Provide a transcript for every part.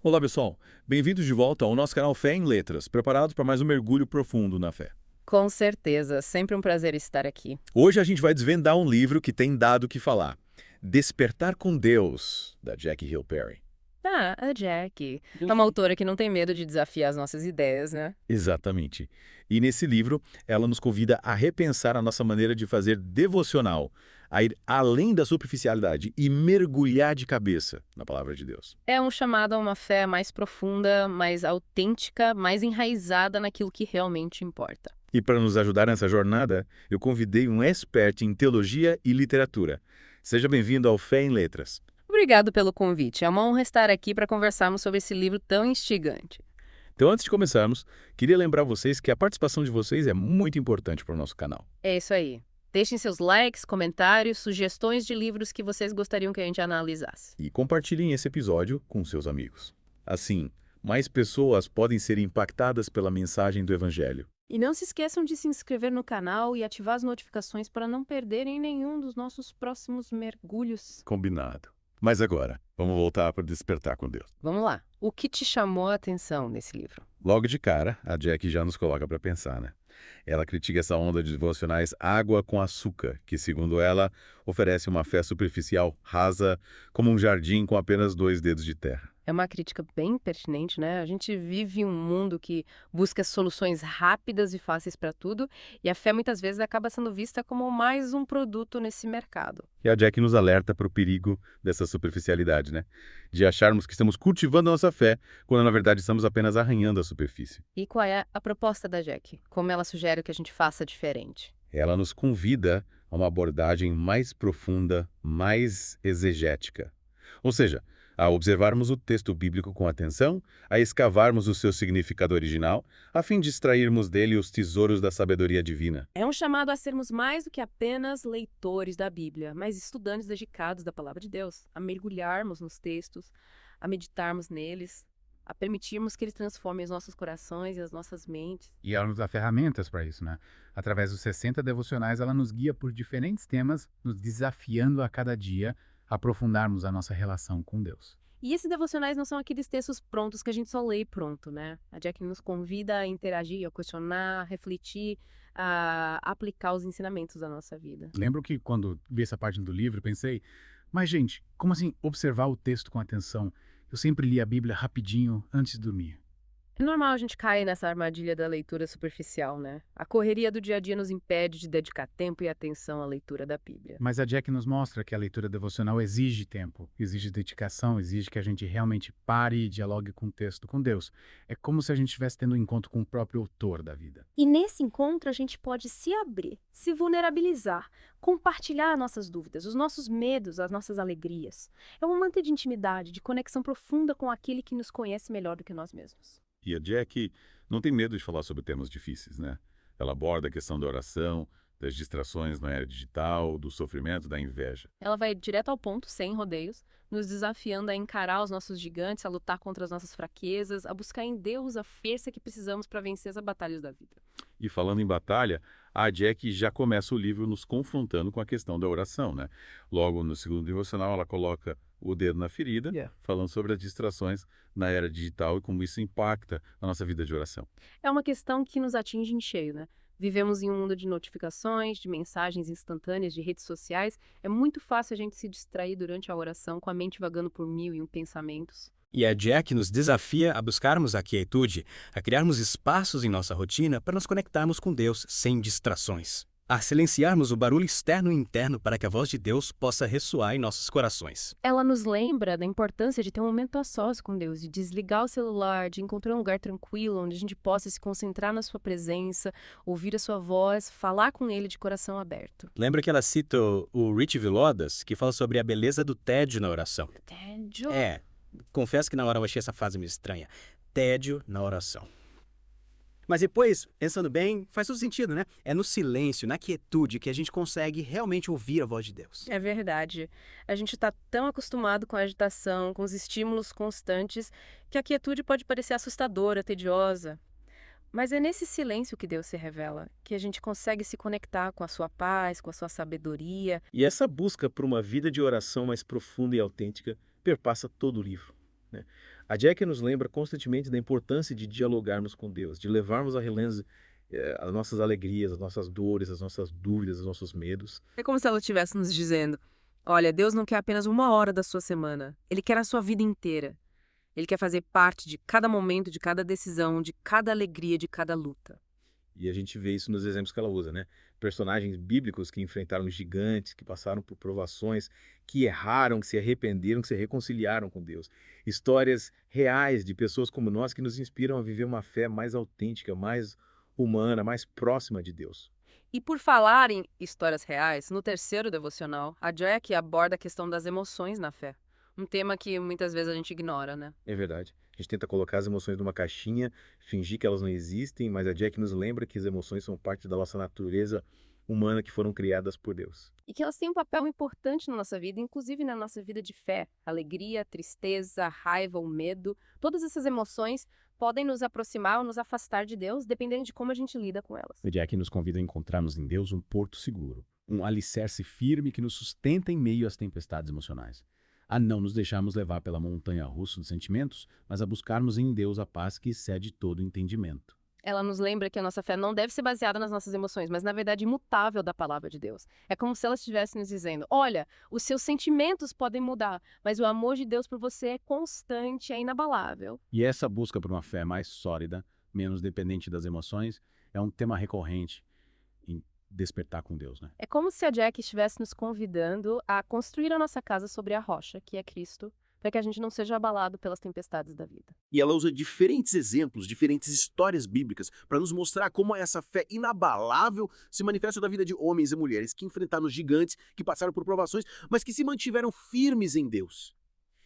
Olá, pessoal. Bem-vindos de volta ao nosso canal Fé em Letras, preparados para mais um mergulho profundo na fé. Com certeza, sempre um prazer estar aqui. Hoje a gente vai desvendar um livro que tem dado o que falar. Despertar com Deus, da Jackie Hill Perry. Ah, a Jack. É uma autora que não tem medo de desafiar as nossas ideias, né? Exatamente. E nesse livro, ela nos convida a repensar a nossa maneira de fazer devocional, a ir além da superficialidade e mergulhar de cabeça na palavra de Deus. É um chamado a uma fé mais profunda, mais autêntica, mais enraizada naquilo que realmente importa. E para nos ajudar nessa jornada, eu convidei um expert em teologia e literatura. Seja bem-vindo ao Fé em Letras. Obrigado pelo convite. É uma honra estar aqui para conversarmos sobre esse livro tão instigante. Então, antes de começarmos, queria lembrar vocês que a participação de vocês é muito importante para o nosso canal. É isso aí. Deixem seus likes, comentários, sugestões de livros que vocês gostariam que a gente analisasse. E compartilhem esse episódio com seus amigos. Assim, mais pessoas podem ser impactadas pela mensagem do Evangelho. E não se esqueçam de se inscrever no canal e ativar as notificações para não perderem nenhum dos nossos próximos mergulhos. Combinado. Mas agora, vamos voltar para Despertar com Deus. Vamos lá. O que te chamou a atenção nesse livro? Logo de cara, a Jack já nos coloca para pensar, né? Ela critica essa onda de devocionais água com açúcar, que, segundo ela, oferece uma fé superficial, rasa, como um jardim com apenas 2 dedos de terra. É uma crítica bem pertinente, né? A gente vive um mundo que busca soluções rápidas e fáceis para tudo, e a fé muitas vezes acaba sendo vista como mais um produto nesse mercado. E a Jack nos alerta para o perigo dessa superficialidade, né? De acharmos que estamos cultivando a nossa fé, quando na verdade estamos apenas arranhando a superfície. E qual é a proposta da Jack? Como ela sugere que a gente faça diferente? Ela nos convida a uma abordagem mais profunda, mais exegética. Ou seja, a observarmos o texto bíblico com atenção, a escavarmos o seu significado original, a fim de extrairmos dele os tesouros da sabedoria divina. É um chamado a sermos mais do que apenas leitores da Bíblia, mas estudantes dedicados da Palavra de Deus, a mergulharmos nos textos, a meditarmos neles, a permitirmos que eles transformem os nossos corações e as nossas mentes. E ela nos dá ferramentas para isso, né? Através dos 60 devocionais, ela nos guia por diferentes temas, nos desafiando a cada dia a aprofundarmos a nossa relação com Deus. E esses devocionais não são aqueles textos prontos que a gente só lê e pronto, né? A Jack nos convida a interagir, a questionar, a refletir, a aplicar os ensinamentos da nossa vida. Lembro que quando vi essa parte do livro, pensei, mas gente, como assim observar o texto com atenção? Eu sempre li a Bíblia rapidinho antes de dormir. É normal a gente cair nessa armadilha da leitura superficial, né? A correria do dia a dia nos impede de dedicar tempo e atenção à leitura da Bíblia. Mas a Jack nos mostra que a leitura devocional exige tempo, exige dedicação, exige que a gente realmente pare e dialogue com o texto, com Deus. É como se a gente estivesse tendo um encontro com o próprio autor da vida. E nesse encontro a gente pode se abrir, se vulnerabilizar, compartilhar nossas dúvidas, os nossos medos, as nossas alegrias. É um momento de intimidade, de conexão profunda com aquele que nos conhece melhor do que nós mesmos. E a Jack não tem medo de falar sobre temas difíceis, né? Ela aborda a questão da oração, das distrações na era digital, do sofrimento, da inveja. Ela vai direto ao ponto, sem rodeios, nos desafiando a encarar os nossos gigantes, a lutar contra as nossas fraquezas, a buscar em Deus a força que precisamos para vencer as batalhas da vida. E falando em batalha, a Jack já começa o livro nos confrontando com a questão da oração, né? Logo no segundo devocional, ela coloca o dedo na ferida, falando sobre as distrações na era digital e como isso impacta a nossa vida de oração. É uma questão que nos atinge em cheio, né? Vivemos em um mundo de notificações, de mensagens instantâneas, de redes sociais. É muito fácil a gente se distrair durante a oração, com a mente vagando por mil e um pensamentos. E a Jack nos desafia a buscarmos a quietude, a criarmos espaços em nossa rotina para nos conectarmos com Deus sem distrações. A silenciarmos o barulho externo e interno para que a voz de Deus possa ressoar em nossos corações. Ela nos lembra da importância de ter um momento a sós com Deus, de desligar o celular, de encontrar um lugar tranquilo, onde a gente possa se concentrar na sua presença, ouvir a sua voz, falar com Ele de coração aberto. Lembra que ela cita o Rich Villodas, que fala sobre a beleza do tédio na oração? Tédio? Confesso que na hora eu achei essa frase meio estranha. Tédio na oração. Mas depois, pensando bem, faz todo sentido, né? É no silêncio, na quietude, que a gente consegue realmente ouvir a voz de Deus. É verdade. A gente está tão acostumado com a agitação, com os estímulos constantes, que a quietude pode parecer assustadora, tediosa. Mas é nesse silêncio que Deus se revela, que a gente consegue se conectar com a sua paz, com a sua sabedoria. E essa busca por uma vida de oração mais profunda e autêntica perpassa todo o livro, né? A Jack nos lembra constantemente da importância de dialogarmos com Deus, de levarmos à relance as nossas alegrias, as nossas dores, as nossas dúvidas, os nossos medos. É como se ela estivesse nos dizendo: olha, Deus não quer apenas uma hora da sua semana, Ele quer a sua vida inteira. Ele quer fazer parte de cada momento, de cada decisão, de cada alegria, de cada luta. E a gente vê isso nos exemplos que ela usa, né? Personagens bíblicos que enfrentaram gigantes, que passaram por provações, que erraram, que se arrependeram, que se reconciliaram com Deus. Histórias reais de pessoas como nós que nos inspiram a viver uma fé mais autêntica, mais humana, mais próxima de Deus. E por falar em histórias reais, no terceiro devocional, a Jack aborda a questão das emoções na fé. Um tema que muitas vezes a gente ignora, né? É verdade. A gente tenta colocar as emoções numa caixinha, fingir que elas não existem, mas a Jack nos lembra que as emoções são parte da nossa natureza humana que foram criadas por Deus. E que elas têm um papel importante na nossa vida, inclusive na nossa vida de fé. Alegria, tristeza, raiva, o medo, todas essas emoções podem nos aproximar ou nos afastar de Deus, dependendo de como a gente lida com elas. O Jack nos convida a encontrarmos em Deus um porto seguro, um alicerce firme que nos sustenta em meio às tempestades emocionais. A não nos deixarmos levar pela montanha-russa dos sentimentos, mas a buscarmos em Deus a paz que excede todo entendimento. Ela nos lembra que a nossa fé não deve ser baseada nas nossas emoções, mas na verdade imutável da palavra de Deus. É como se ela estivesse nos dizendo: olha, os seus sentimentos podem mudar, mas o amor de Deus por você é constante, é inabalável. E essa busca por uma fé mais sólida, menos dependente das emoções, é um tema recorrente em despertar com Deus, né? É como se a Jack estivesse nos convidando a construir a nossa casa sobre a rocha, que é Cristo, para que a gente não seja abalado pelas tempestades da vida. E ela usa diferentes exemplos, diferentes histórias bíblicas para nos mostrar como essa fé inabalável se manifesta na vida de homens e mulheres que enfrentaram gigantes, que passaram por provações, mas que se mantiveram firmes em Deus.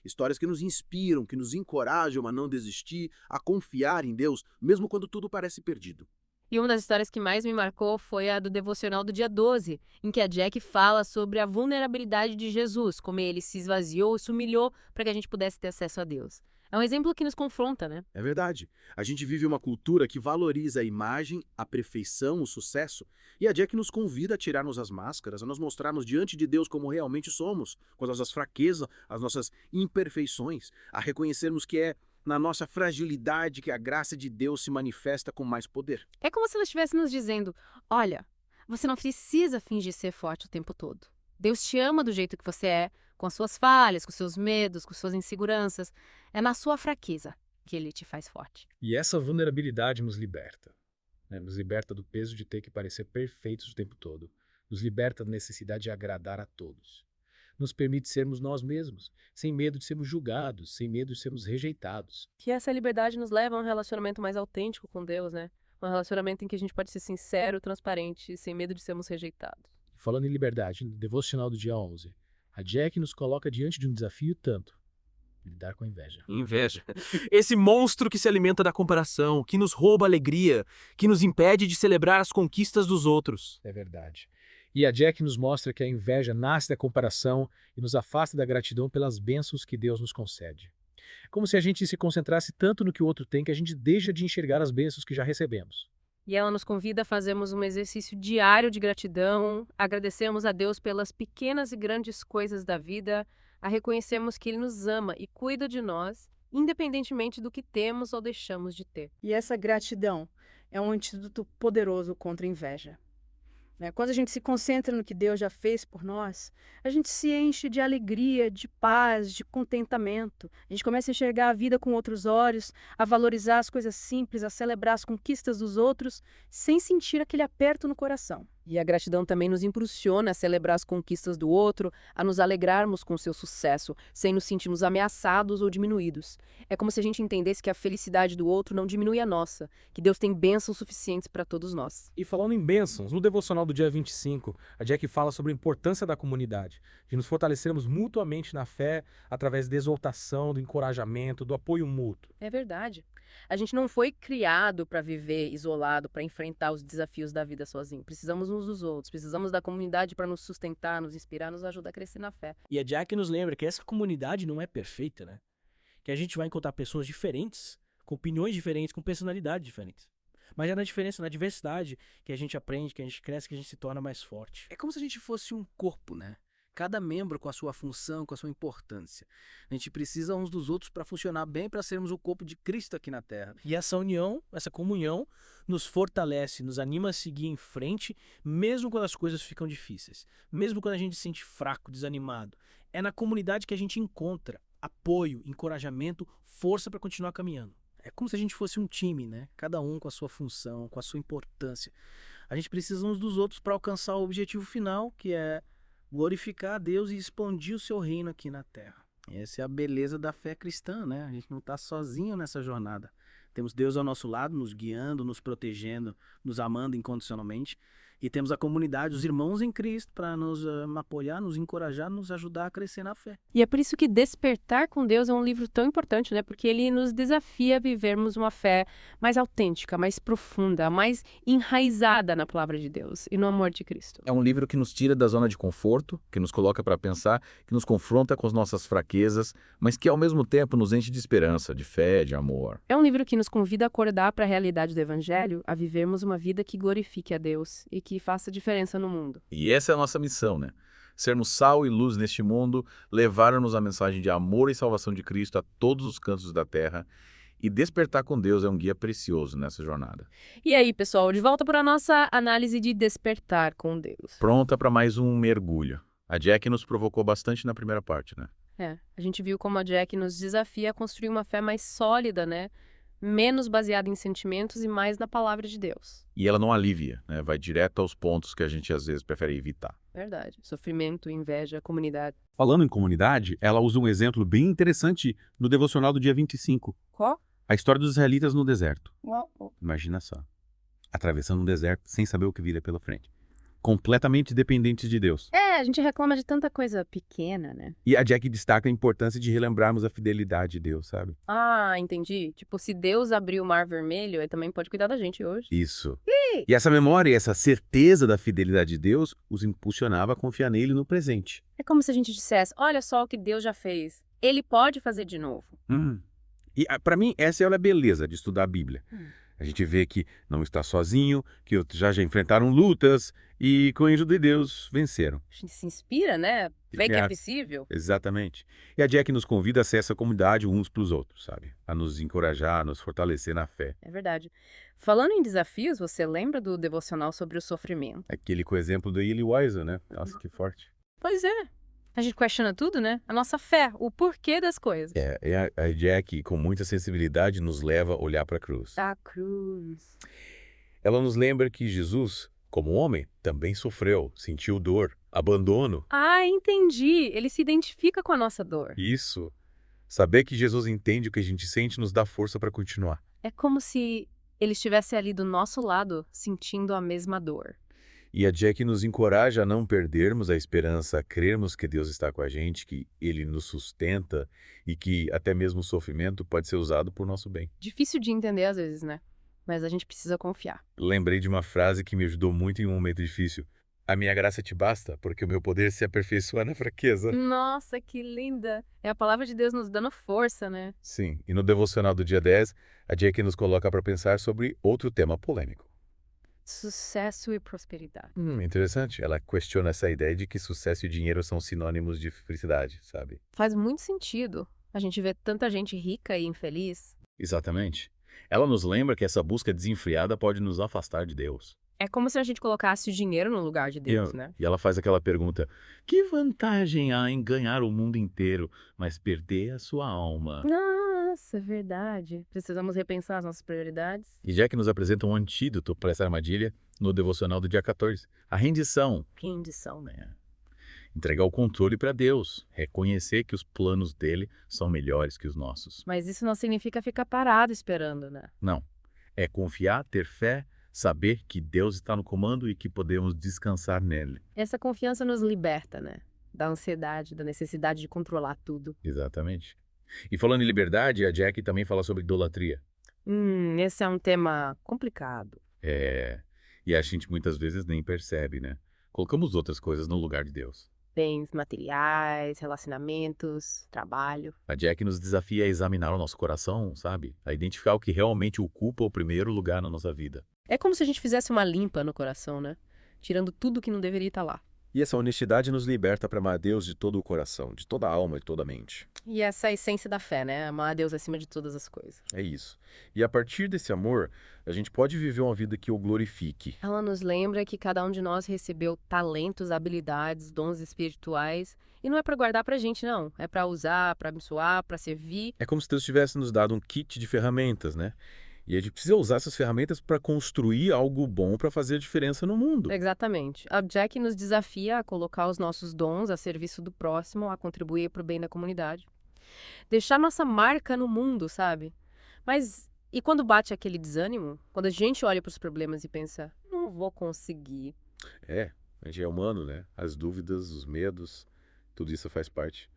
Histórias que nos inspiram, que nos encorajam a não desistir, a confiar em Deus, mesmo quando tudo parece perdido. E uma das histórias que mais me marcou foi a do devocional do dia 12, em que a Jack fala sobre a vulnerabilidade de Jesus, como ele se esvaziou e se humilhou para que a gente pudesse ter acesso a Deus. É um exemplo que nos confronta, né? É verdade. A gente vive uma cultura que valoriza a imagem, a perfeição, o sucesso, e a Jack nos convida a tirarmos as máscaras, a nos mostrarmos diante de Deus como realmente somos, com as nossas fraquezas, as nossas imperfeições, a reconhecermos que é na nossa fragilidade que a graça de Deus se manifesta com mais poder. É como se ela estivesse nos dizendo: olha, você não precisa fingir ser forte o tempo todo. Deus te ama do jeito que você é, com as suas falhas, com os seus medos, com suas inseguranças. É na sua fraqueza que Ele te faz forte. E essa vulnerabilidade nos liberta, né? Nos liberta do peso de ter que parecer perfeitos o tempo todo. Nos liberta da necessidade de agradar a todos. Nos permite sermos nós mesmos, sem medo de sermos julgados, sem medo de sermos rejeitados. Que essa liberdade nos leva a um relacionamento mais autêntico com Deus, né? Um relacionamento em que a gente pode ser sincero, transparente, sem medo de sermos rejeitados. Falando em liberdade, no devocional do dia 11, a Jack nos coloca diante de um desafio tanto: lidar com a inveja. Inveja. Esse monstro que se alimenta da comparação, que nos rouba a alegria, que nos impede de celebrar as conquistas dos outros. É verdade. E a Jack nos mostra que a inveja nasce da comparação e nos afasta da gratidão pelas bênçãos que Deus nos concede. É como se a gente se concentrasse tanto no que o outro tem que a gente deixa de enxergar as bênçãos que já recebemos. E ela nos convida a fazermos um exercício diário de gratidão, agradecermos a Deus pelas pequenas e grandes coisas da vida, a reconhecermos que Ele nos ama e cuida de nós, independentemente do que temos ou deixamos de ter. E essa gratidão é um antídoto poderoso contra a inveja. Quando a gente se concentra no que Deus já fez por nós, a gente se enche de alegria, de paz, de contentamento. A gente começa a enxergar a vida com outros olhos, a valorizar as coisas simples, a celebrar as conquistas dos outros, sem sentir aquele aperto no coração. E a gratidão também nos impulsiona a celebrar as conquistas do outro, a nos alegrarmos com o seu sucesso, sem nos sentirmos ameaçados ou diminuídos. É como se a gente entendesse que a felicidade do outro não diminui a nossa, que Deus tem bênçãos suficientes para todos nós. E falando em bênçãos, no devocional do dia 25, a Jack fala sobre a importância da comunidade, de nos fortalecermos mutuamente na fé, através da exaltação, do encorajamento, do apoio mútuo. É verdade. A gente não foi criado para viver isolado, para enfrentar os desafios da vida sozinho. Precisamos uns dos outros, precisamos da comunidade para nos sustentar, nos inspirar, nos ajudar a crescer na fé. E a Jack nos lembra que essa comunidade não é perfeita, né? Que a gente vai encontrar pessoas diferentes, com opiniões diferentes, com personalidades diferentes. Mas é na diferença, na diversidade, que a gente aprende, que a gente cresce, que a gente se torna mais forte. É como se a gente fosse um corpo, né? Cada membro com a sua função, com a sua importância. A gente precisa uns dos outros para funcionar bem, para sermos o corpo de Cristo aqui na Terra. E essa união, essa comunhão, nos fortalece, nos anima a seguir em frente, mesmo quando as coisas ficam difíceis. Mesmo quando a gente se sente fraco, desanimado. É na comunidade que a gente encontra apoio, encorajamento, força para continuar caminhando. É como se a gente fosse um time, né? Cada um com a sua função, com a sua importância. A gente precisa uns dos outros para alcançar o objetivo final, que é glorificar a Deus e expandir o seu reino aqui na Terra. Essa é a beleza da fé cristã, né? A gente não está sozinho nessa jornada. Temos Deus ao nosso lado, nos guiando, nos protegendo, nos amando incondicionalmente. E temos a comunidade, os irmãos em Cristo, para nos apoiar, nos encorajar, nos ajudar a crescer na fé. E é por isso que Despertar com Deus é um livro tão importante, né? Porque ele nos desafia a vivermos uma fé mais autêntica, mais profunda, mais enraizada na palavra de Deus e no amor de Cristo. É um livro que nos tira da zona de conforto, que nos coloca para pensar, que nos confronta com as nossas fraquezas, mas que ao mesmo tempo nos enche de esperança, de fé, de amor. É um livro que nos convida a acordar para a realidade do Evangelho, a vivermos uma vida que glorifique a Deus e que faça diferença no mundo. E essa é a nossa missão, né? Sermos sal e luz neste mundo, levarmos a mensagem de amor e salvação de Cristo a todos os cantos da terra. E Despertar com Deus é um guia precioso nessa jornada. E aí, pessoal, de volta para a nossa análise de Despertar com Deus. Pronta para mais um mergulho. A Jack nos provocou bastante na primeira parte, né? A gente viu como a Jack nos desafia a construir uma fé mais sólida, né? Menos baseada em sentimentos e mais na palavra de Deus. E ela não alivia, né? Vai direto aos pontos que a gente às vezes prefere evitar. Verdade. Sofrimento, inveja, comunidade. Falando em comunidade, ela usa um exemplo bem interessante no devocional do dia 25. Qual? A história dos israelitas no deserto. Uau. Imagina só. Atravessando um deserto sem saber o que vira pela frente. Completamente dependentes de Deus. A gente reclama de tanta coisa pequena, né? E a Jack destaca a importância de relembrarmos a fidelidade de Deus, sabe? Ah, entendi. Tipo, se Deus abriu o Mar Vermelho, ele também pode cuidar da gente hoje. Isso. E essa memória e essa certeza da fidelidade de Deus os impulsionava a confiar nele no presente. É como se a gente dissesse, olha só o que Deus já fez. Ele pode fazer de novo. E para mim, essa é a beleza de estudar a Bíblia. A gente vê que não está sozinho, que outros já enfrentaram lutas e com o anjo de Deus venceram. A gente se inspira, né? Vê que é possível. Exatamente. E a Jack nos convida a ser essa comunidade uns para os outros, sabe? A nos encorajar, a nos fortalecer na fé. É verdade. Falando em desafios, você lembra do devocional sobre o sofrimento? Aquele com o exemplo do Elie Wiesel, né? Nossa, que forte. Pois é. A gente questiona tudo, né? A nossa fé, o porquê das coisas. A Jack, com muita sensibilidade, nos leva a olhar para a cruz. A cruz. Ela nos lembra que Jesus, como homem, também sofreu, sentiu dor, abandono. Ah, entendi. Ele se identifica com a nossa dor. Isso. Saber que Jesus entende o que a gente sente nos dá força para continuar. É como se ele estivesse ali do nosso lado, sentindo a mesma dor. E a Jack nos encoraja a não perdermos a esperança, a crermos que Deus está com a gente, que Ele nos sustenta e que até mesmo o sofrimento pode ser usado por nosso bem. Difícil de entender às vezes, né? Mas a gente precisa confiar. Lembrei de uma frase que me ajudou muito em um momento difícil. A minha graça te basta, porque o meu poder se aperfeiçoa na fraqueza. Nossa, que linda! É a palavra de Deus nos dando força, né? Sim, e no devocional do dia 10, a Jack nos coloca para pensar sobre outro tema polêmico. Sucesso e prosperidade. Interessante. Ela questiona essa ideia de que sucesso e dinheiro são sinônimos de felicidade, sabe? Faz muito sentido. A gente vê tanta gente rica e infeliz. Exatamente. Ela nos lembra que essa busca desenfreada pode nos afastar de Deus. É como se a gente colocasse o dinheiro no lugar de Deus, né? E ela faz aquela pergunta, que vantagem há em ganhar o mundo inteiro, mas perder a sua alma? Nossa, é verdade. Precisamos repensar as nossas prioridades. E Jack nos apresenta um antídoto para essa armadilha no devocional do dia 14. A rendição. Rendição, né? Entregar o controle para Deus. Reconhecer que os planos dele são melhores que os nossos. Mas isso não significa ficar parado esperando, né? Não. É confiar, ter fé, saber que Deus está no comando e que podemos descansar nele. Essa confiança nos liberta, né? Da ansiedade, da necessidade de controlar tudo. Exatamente. E falando em liberdade, a Jack também fala sobre idolatria. Esse é um tema complicado. E a gente muitas vezes nem percebe, né? Colocamos outras coisas no lugar de Deus. Bens materiais, relacionamentos, trabalho. A Jack nos desafia a examinar o nosso coração, sabe? A identificar o que realmente ocupa o primeiro lugar na nossa vida. É como se a gente fizesse uma limpa no coração, né? Tirando tudo que não deveria estar lá. E essa honestidade nos liberta para amar a Deus de todo o coração, de toda a alma e toda a mente. E essa é a essência da fé, né? Amar a Deus acima de todas as coisas. É isso. E a partir desse amor, a gente pode viver uma vida que o glorifique. Ela nos lembra que cada um de nós recebeu talentos, habilidades, dons espirituais. E não é para guardar pra gente, não. É para usar, para abençoar, para servir. É como se Deus tivesse nos dado um kit de ferramentas, né? E a gente precisa usar essas ferramentas para construir algo bom para fazer a diferença no mundo. Exatamente. A Jack nos desafia a colocar os nossos dons a serviço do próximo, a contribuir para o bem da comunidade. Deixar nossa marca no mundo, sabe? Mas e quando bate aquele desânimo? Quando a gente olha para os problemas e pensa, não vou conseguir. É, a gente é humano, né? As dúvidas, os medos, tudo isso faz parte.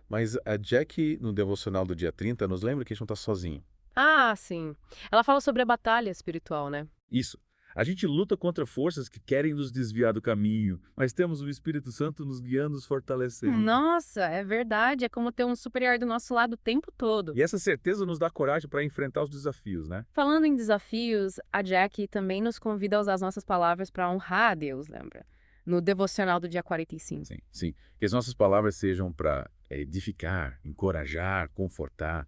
Mas a Jack, no devocional do dia 30, nos lembra que a gente não está sozinho. Ah, sim. Ela fala sobre a batalha espiritual, né? Isso. A gente luta contra forças que querem nos desviar do caminho, mas temos o Espírito Santo nos guiando, nos fortalecendo. Nossa, é verdade. É como ter um superior do nosso lado o tempo todo. E essa certeza nos dá coragem para enfrentar os desafios, né? Falando em desafios, a Jack também nos convida a usar as nossas palavras para honrar a Deus, lembra? No devocional do dia 45. Sim, sim. Que as nossas palavras sejam para edificar, encorajar, confortar,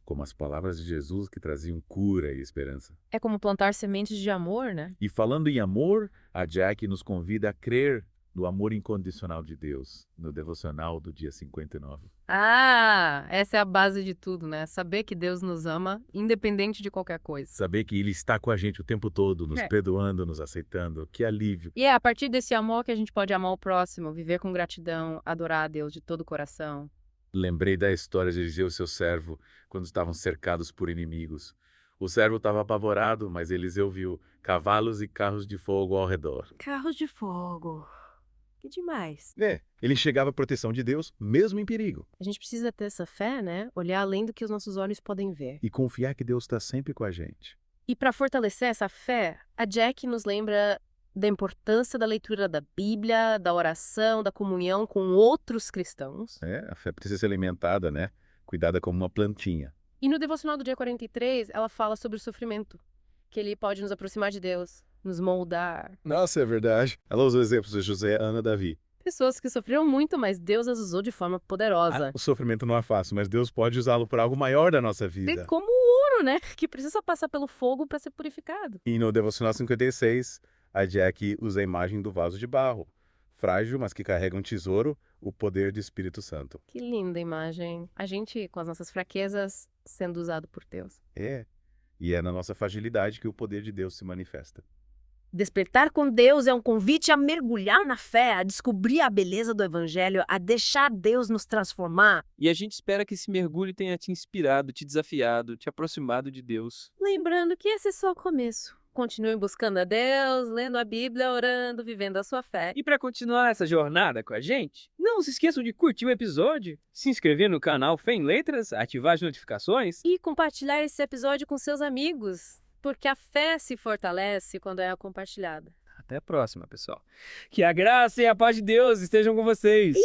como as palavras de Jesus que traziam cura e esperança. É como plantar sementes de amor, né? E falando em amor, a Jack nos convida a crer no amor incondicional de Deus, no devocional do dia 59. Ah, essa é a base de tudo, né? Saber que Deus nos ama, independente de qualquer coisa. Saber que Ele está com a gente o tempo todo, nos perdoando, nos aceitando, que alívio. E é a partir desse amor que a gente pode amar o próximo, viver com gratidão, adorar a Deus de todo o coração. Lembrei da história de Eliseu e seu servo, quando estavam cercados por inimigos. O servo estava apavorado, mas Eliseu viu cavalos e carros de fogo ao redor. Carros de fogo. Que demais. Ele enxergava a proteção de Deus, mesmo em perigo. A gente precisa ter essa fé, né? Olhar além do que os nossos olhos podem ver. E confiar que Deus está sempre com a gente. E para fortalecer essa fé, a Jack nos lembra da importância da leitura da Bíblia, da oração, da comunhão com outros cristãos. A fé precisa ser alimentada, né? Cuidada como uma plantinha. E no devocional do dia 43, ela fala sobre o sofrimento, que ele pode nos aproximar de Deus, nos moldar. Nossa, é verdade. Ela usou exemplos de José, Ana, Davi. Pessoas que sofreram muito, mas Deus as usou de forma poderosa. O sofrimento não é fácil, mas Deus pode usá-lo para algo maior da nossa vida. Como o ouro, né? Que precisa passar pelo fogo para ser purificado. E no devocional 56, a Jack usa a imagem do vaso de barro. Frágil, mas que carrega um tesouro, o poder do Espírito Santo. Que linda imagem. A gente, com as nossas fraquezas, sendo usado por Deus. E é na nossa fragilidade que o poder de Deus se manifesta. Despertar com Deus é um convite a mergulhar na fé, a descobrir a beleza do Evangelho, a deixar Deus nos transformar. E a gente espera que esse mergulho tenha te inspirado, te desafiado, te aproximado de Deus. Lembrando que esse é só o começo. Continue buscando a Deus, lendo a Bíblia, orando, vivendo a sua fé. E para continuar essa jornada com a gente, não se esqueçam de curtir o episódio, se inscrever no canal Fé em Letras, ativar as notificações e compartilhar esse episódio com seus amigos, porque a fé se fortalece quando é compartilhada. Até a próxima, pessoal. Que a graça e a paz de Deus estejam com vocês.